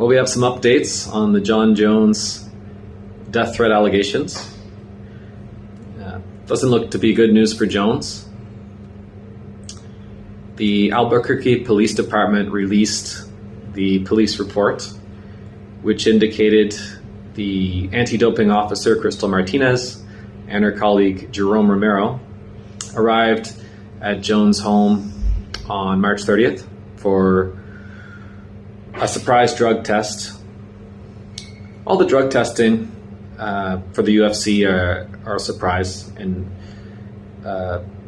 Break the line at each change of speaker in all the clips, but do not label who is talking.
Well, we have some updates on the Jon Jones death threat allegations. Doesn't look to be good news for Jones. The Albuquerque Police Department released the police report, which indicated the anti-doping officer, Crystal Martinez, and her colleague, Jerome Romero, arrived at Jones' home on March 30th for a surprise drug test. All the drug testing for the UFC are a surprise, and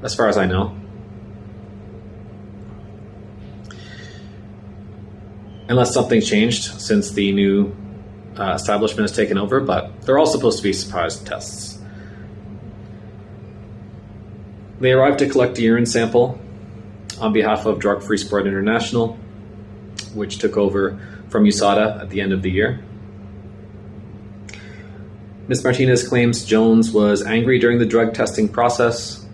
as far as I know. Unless something changed since the new establishment has taken over, but they're all supposed to be surprise tests. They arrived to collect a urine sample on behalf of Drug Free Sport International, which took over from USADA at the end of the year. Ms. Martinez claims Jones was angry during the drug testing process,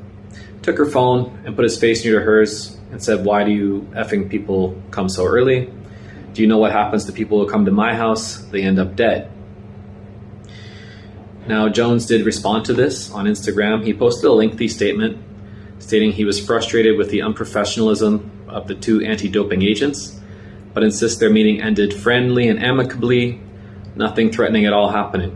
took her phone and put his face near to hers and said, "Why do you effing people come so early? Do you know what happens to people who come to my house? They end up dead." Now, Jones did respond to this on Instagram. He posted a lengthy statement stating he was frustrated with the unprofessionalism of the two anti-doping agents, but insists their meeting ended friendly and amicably, nothing threatening at all happening.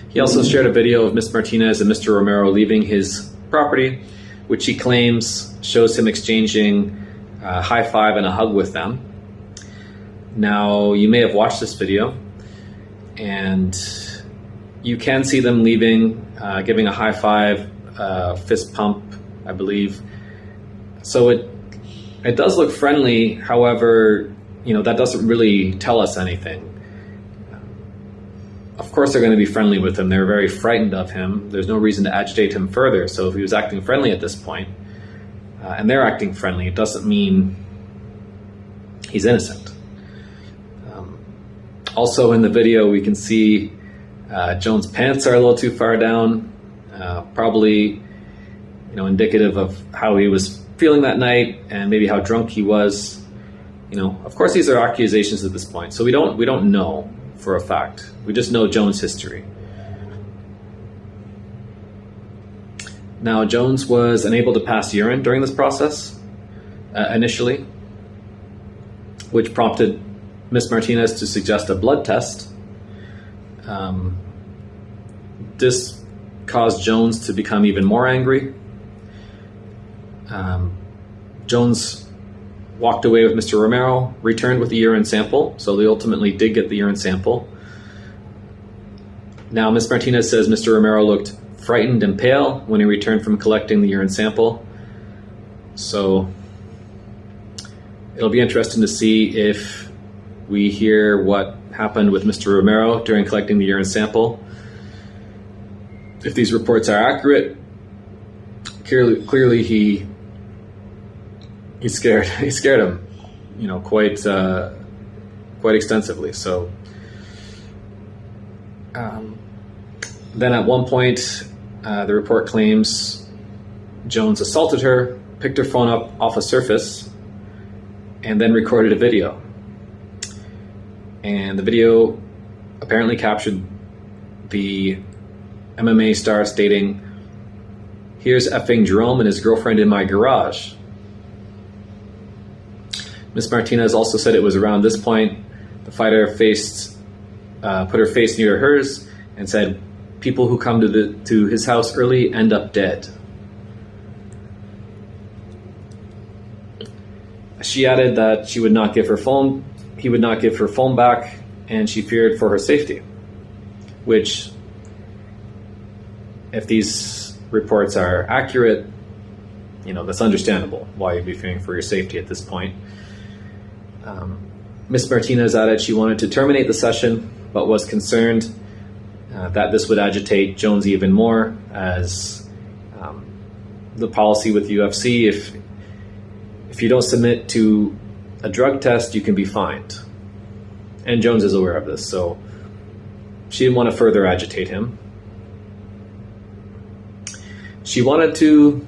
He also shared a video of Ms. Martinez and Mr. Romero leaving his property, which he claims shows him exchanging a high five and a hug with them. Now, you may have watched this video, and you can see them leaving, giving a high five, fist pump, I believe. So it does look friendly. However, that doesn't really tell us anything. Of course they're going to be friendly with him. They're very frightened of him. There's no reason to agitate him further. So if he was acting friendly at this point, and they're acting friendly, it doesn't mean he's innocent. Also in the video, we can see Jones' pants are a little too far down, probably indicative of how he was feeling that night and maybe how drunk he was. Of course these are accusations at this point, so we don't know for a fact. We just know Jones' history. Now, Jones was unable to pass urine during this process initially, which prompted Ms. Martinez to suggest a blood test. This caused Jones to become even more angry. Jones walked away with Mr. Romero, returned with the urine sample, so they ultimately did get the urine sample. Now, Ms. Martinez says Mr. Romero looked frightened and pale when he returned from collecting the urine sample. So it'll be interesting to see if we hear what happened with Mr. Romero during collecting the urine sample. If these reports are accurate, clearly he scared him, quite extensively. So then at one point, the report claims Jones assaulted her, picked her phone up off a surface, and then recorded a video. And the video apparently captured the MMA star stating, "Here's effing Jerome and his girlfriend in my garage." Ms. Martinez also said it was around this point the fighter put her face near hers and said, "People who come to his house early end up dead." She added that he would not give her phone back, and she feared for her safety, which, if these reports are accurate, that's understandable why you'd be fearing for your safety at this point. Ms. Martinez added she wanted to terminate the session, but was concerned that this would agitate Jones even more, as the policy with UFC, if you don't submit to a drug test, you can be fined. And Jones is aware of this, so she didn't want to further agitate him. She wanted to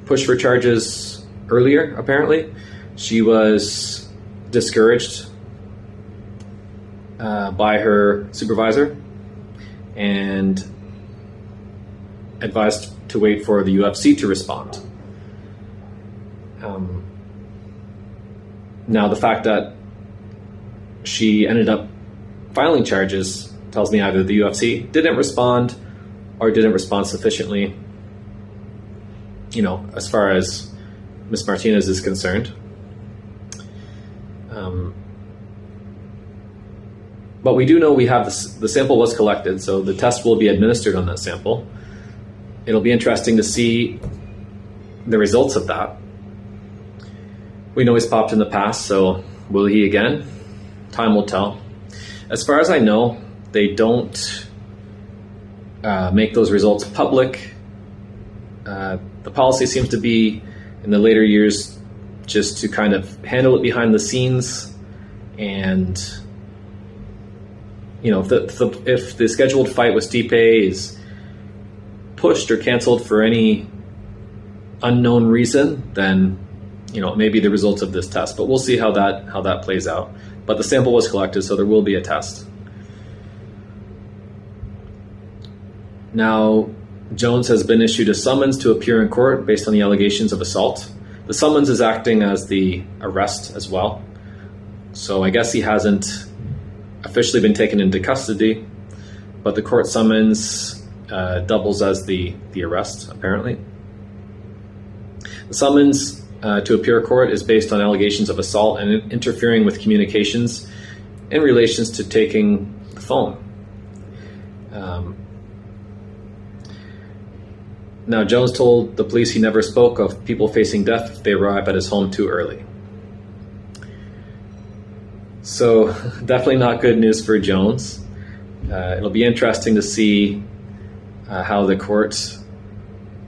push for charges earlier, apparently. She was discouraged by her supervisor and advised to wait for the UFC to respond. Now, the fact that she ended up filing charges tells me either the UFC didn't respond or didn't respond sufficiently, as far as Ms. Martinez is concerned. But we do know we have the sample was collected, so the test will be administered on that sample. It'll be interesting to see the results of that. We know he's popped in the past, so will he again? Time will tell. As far as I know, they don't make those results public. The policy seems to be, in the later years, just to kind of handle it behind the scenes. And, if the scheduled fight with Stipe is pushed or canceled for any unknown reason, then it may be the results of this test. But we'll see how that plays out. But the sample was collected, so there will be a test. Now, Jones has been issued a summons to appear in court based on the allegations of assault. The summons is acting as the arrest as well. So I guess he hasn't officially been taken into custody, but the court summons doubles as the arrest, apparently. The summons to appear in court is based on allegations of assault and interfering with communications in relations to taking the phone. Now, Jones told the police he never spoke of people facing death if they arrive at his home too early. So, definitely not good news for Jones. It'll be interesting to see how the court,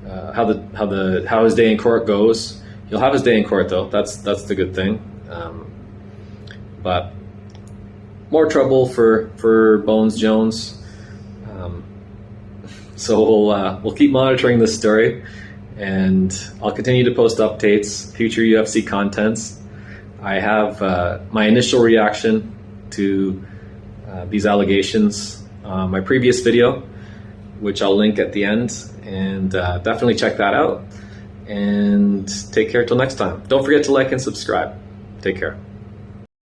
how his day in court goes. He'll have his day in court, though. That's the good thing. But more trouble for Bones Jones. So we'll keep monitoring this story, and I'll continue to post updates, future UFC contents. I have my initial reaction to these allegations, my previous video, which I'll link at the end, and definitely check that out. And take care till next time. Don't forget to like and subscribe. Take care.